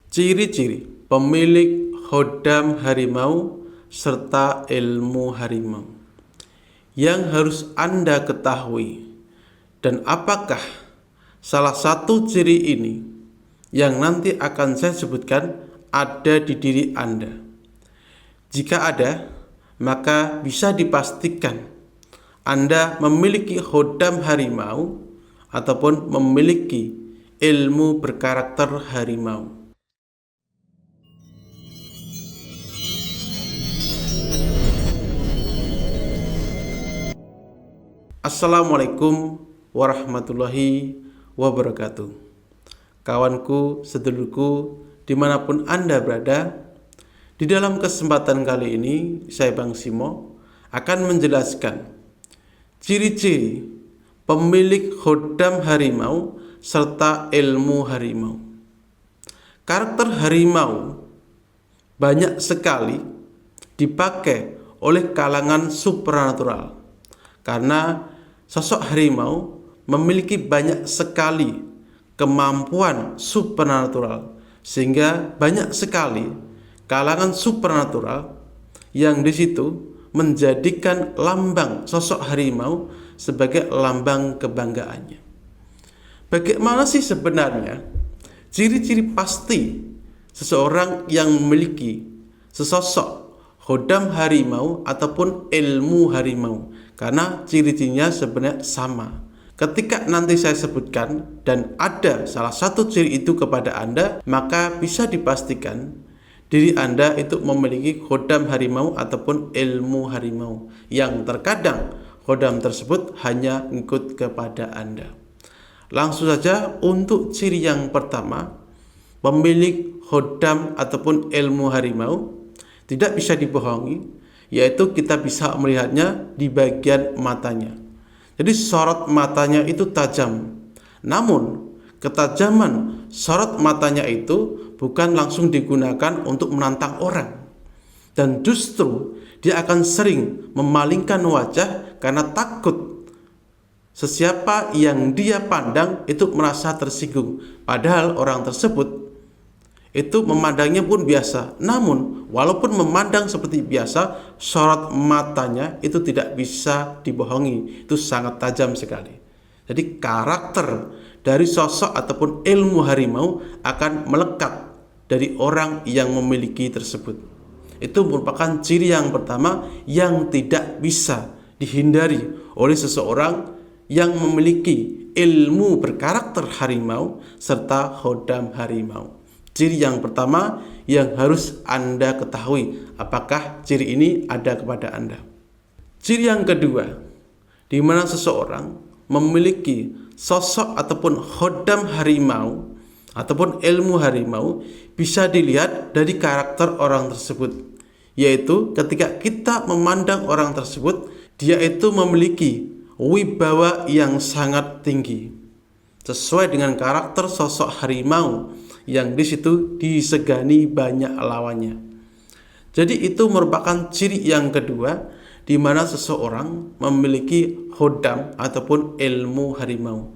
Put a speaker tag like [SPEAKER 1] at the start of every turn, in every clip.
[SPEAKER 1] Ciri-ciri pemilik khodam harimau serta ilmu harimau yang harus Anda ketahui, dan apakah salah satu ciri ini yang nanti akan saya sebutkan ada di diri Anda. Jika ada, maka bisa dipastikan Anda memiliki khodam harimau ataupun memiliki ilmu berkarakter harimau. Assalamualaikum warahmatullahi wabarakatuh. Kawanku, sedulurku, dimanapun Anda berada, di dalam kesempatan kali ini saya Bang Simo akan menjelaskan ciri-ciri pemilik khodam harimau serta ilmu harimau. Karakter harimau banyak sekali dipakai oleh kalangan supranatural, karena sosok harimau memiliki banyak sekali kemampuan supernatural, sehingga banyak sekali kalangan supernatural yang di situ menjadikan lambang sosok harimau sebagai lambang kebanggaannya. Bagaimana sih sebenarnya ciri-ciri pasti seseorang yang memiliki sesosok khodam harimau ataupun ilmu harimau? Karena ciri-cirinya sebenarnya sama. Ketika nanti saya sebutkan dan ada salah satu ciri itu kepada Anda, maka bisa dipastikan diri Anda itu memiliki khodam harimau ataupun ilmu harimau, yang terkadang khodam tersebut hanya ikut kepada Anda. Langsung saja untuk ciri yang pertama, pemilik khodam ataupun ilmu harimau tidak bisa dibohongi, yaitu kita bisa melihatnya di bagian matanya. Jadi sorot matanya itu tajam. Namun ketajaman sorot matanya itu bukan langsung digunakan untuk menantang orang, dan justru dia akan sering memalingkan wajah karena takut sesiapa yang dia pandang itu merasa tersinggung. Padahal orang tersebut itu memandangnya pun biasa. Namun walaupun memandang seperti biasa, sorot matanya itu tidak bisa dibohongi. Itu sangat tajam sekali. Jadi karakter dari sosok ataupun ilmu harimau akan melekat dari orang yang memiliki tersebut. Itu merupakan ciri yang pertama yang tidak bisa dihindari oleh seseorang yang memiliki ilmu berkarakter harimau serta khodam harimau. Ciri yang pertama yang harus Anda ketahui, apakah ciri ini ada kepada Anda. Ciri yang kedua, di mana seseorang memiliki sosok ataupun khodam harimau ataupun ilmu harimau, bisa dilihat dari karakter orang tersebut, yaitu ketika kita memandang orang tersebut, dia itu memiliki wibawa yang sangat tinggi, sesuai dengan karakter sosok harimau yang di situ disegani banyak lawannya. Jadi itu merupakan ciri yang kedua di mana seseorang memiliki khodam ataupun ilmu harimau.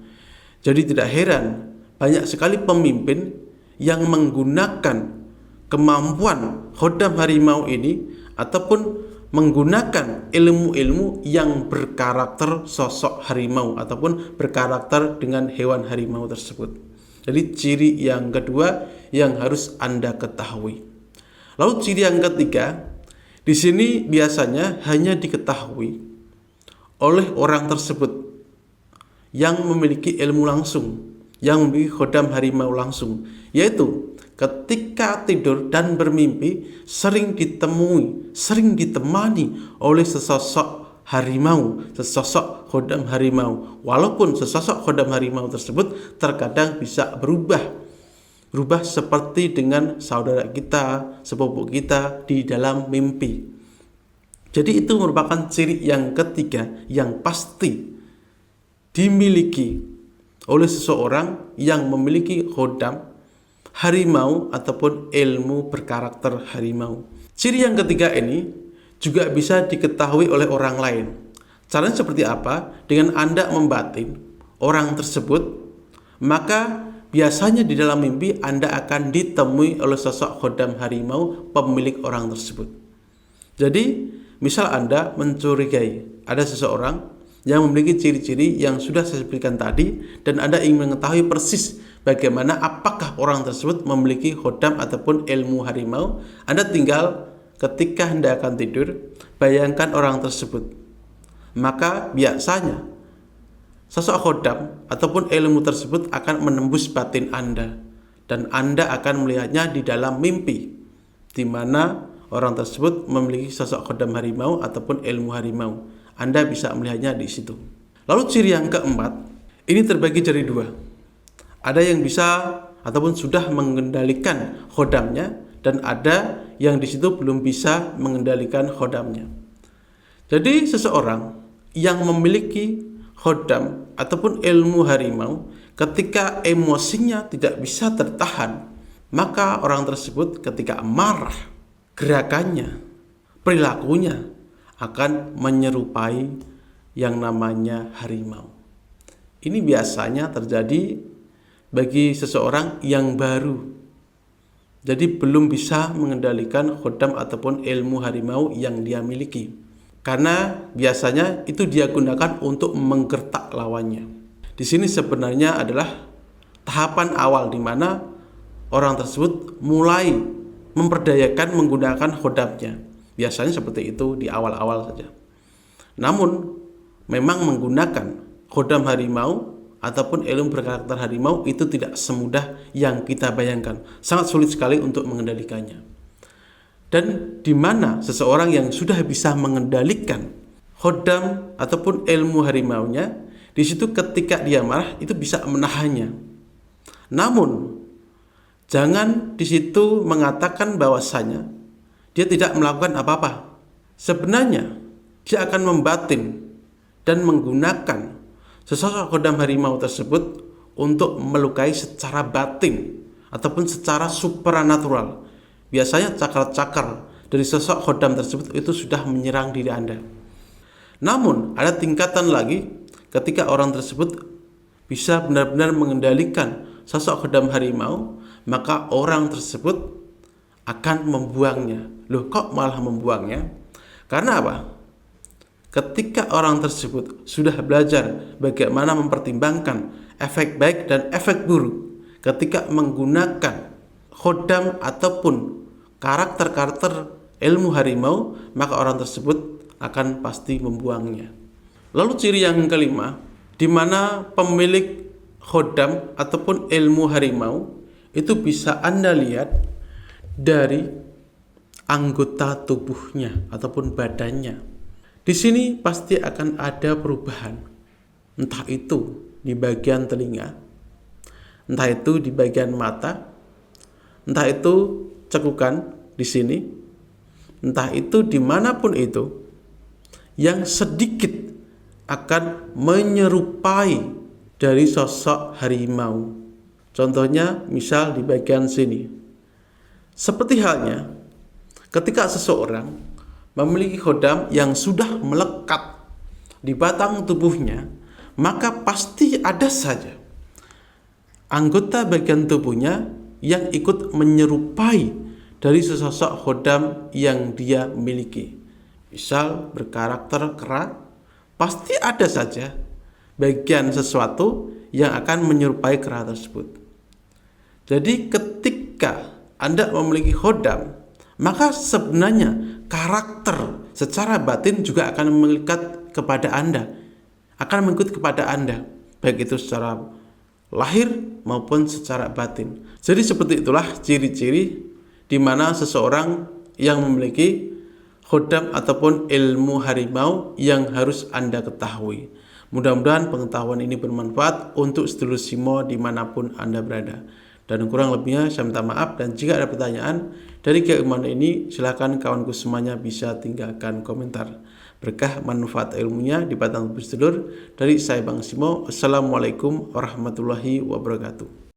[SPEAKER 1] Jadi tidak heran banyak sekali pemimpin yang menggunakan kemampuan khodam harimau ini ataupun menggunakan ilmu-ilmu yang berkarakter sosok harimau ataupun berkarakter dengan hewan harimau tersebut. Jadi ciri yang kedua yang harus Anda ketahui. Lalu ciri yang ketiga, di sini biasanya hanya diketahui oleh orang tersebut yang memiliki ilmu langsung, yang memiliki khodam harimau langsung, yaitu ketika tidur dan bermimpi sering ditemani oleh sesosok harimau, sesosok khodam harimau. Walaupun sesosok khodam harimau tersebut terkadang bisa berubah seperti dengan saudara kita, sepupu kita di dalam mimpi. Jadi itu merupakan ciri yang ketiga yang pasti dimiliki oleh seseorang yang memiliki khodam harimau ataupun ilmu berkarakter harimau. Ciri yang ketiga ini juga bisa diketahui oleh orang lain. Caranya seperti apa? Dengan Anda membatin orang tersebut, maka biasanya di dalam mimpi Anda akan ditemui oleh sosok khodam harimau pemilik orang tersebut. Jadi, misal Anda mencurigai ada seseorang yang memiliki ciri-ciri yang sudah saya sebutkan tadi, dan Anda ingin mengetahui persis bagaimana apakah orang tersebut memiliki khodam ataupun ilmu harimau, Anda tinggal ketika Anda akan tidur, bayangkan orang tersebut. Maka biasanya sosok khodam ataupun ilmu tersebut akan menembus batin Anda, dan Anda akan melihatnya di dalam mimpi, di mana orang tersebut memiliki sosok khodam harimau ataupun ilmu harimau. Anda bisa melihatnya di situ. Lalu ciri yang keempat, ini terbagi jadi dua. Ada yang bisa ataupun sudah mengendalikan khodamnya, dan ada yang di situ belum bisa mengendalikan khodamnya. Jadi seseorang yang memiliki khodam ataupun ilmu harimau, ketika emosinya tidak bisa tertahan, maka orang tersebut ketika marah, gerakannya, perilakunya akan menyerupai yang namanya harimau. Ini biasanya terjadi bagi seseorang yang baru, jadi belum bisa mengendalikan khodam ataupun ilmu harimau yang dia miliki, karena biasanya itu dia gunakan untuk menggertak lawannya. Di sini sebenarnya adalah tahapan awal di mana orang tersebut mulai memperdayakan menggunakan khodamnya. Biasanya seperti itu di awal-awal saja. Namun memang menggunakan khodam harimau ataupun ilmu berkarakter harimau itu tidak semudah yang kita bayangkan. Sangat sulit sekali untuk mengendalikannya. Dan di mana seseorang yang sudah bisa mengendalikan khodam ataupun ilmu harimaunya, di situ ketika dia marah itu bisa menahannya. Namun jangan di situ mengatakan bahwasanya dia tidak melakukan apa-apa. Sebenarnya dia akan membatin dan menggunakan sesosok khodam harimau tersebut untuk melukai secara batin ataupun secara supranatural. Biasanya cakar-cakar dari sosok khodam tersebut itu sudah menyerang diri Anda. Namun ada tingkatan lagi ketika orang tersebut bisa benar-benar mengendalikan sosok khodam harimau, maka orang tersebut akan membuangnya. Loh, kok malah membuangnya? Karena apa? Ketika orang tersebut sudah belajar bagaimana mempertimbangkan efek baik dan efek buruk ketika menggunakan khodam ataupun karakter-karakter ilmu harimau, maka orang tersebut akan pasti membuangnya. Lalu ciri yang kelima, di mana pemilik khodam ataupun ilmu harimau itu bisa Anda lihat dari anggota tubuhnya ataupun badannya. Di sini pasti akan ada perubahan, entah itu di bagian telinga, entah itu di bagian mata, entah itu cekukan di sini, entah itu dimanapun itu, yang sedikit akan menyerupai dari sosok harimau. Contohnya misal di bagian sini. Seperti halnya ketika seseorang memiliki khodam yang sudah melekat di batang tubuhnya, maka pasti ada saja anggota bagian tubuhnya yang ikut menyerupai dari sesosok khodam yang dia miliki. Misal berkarakter kera, pasti ada saja bagian sesuatu yang akan menyerupai kera tersebut. Jadi ketika Anda memiliki khodam, maka sebenarnya karakter secara batin juga akan melekat kepada Anda, akan mengikut kepada Anda, baik itu secara lahir maupun secara batin. Jadi seperti itulah ciri-ciri di mana seseorang yang memiliki khodam ataupun ilmu harimau yang harus Anda ketahui. Mudah-mudahan pengetahuan ini bermanfaat untuk sedulur Simo dimanapun Anda berada. Dan kurang lebihnya saya minta maaf, dan jika ada pertanyaan dari keilmuan ini, silakan kawanku semuanya bisa tinggalkan komentar. Berkah manfaat ilmunya di batang tubuh sedulur. Dari saya Bang Simo. Assalamualaikum warahmatullahi wabarakatuh.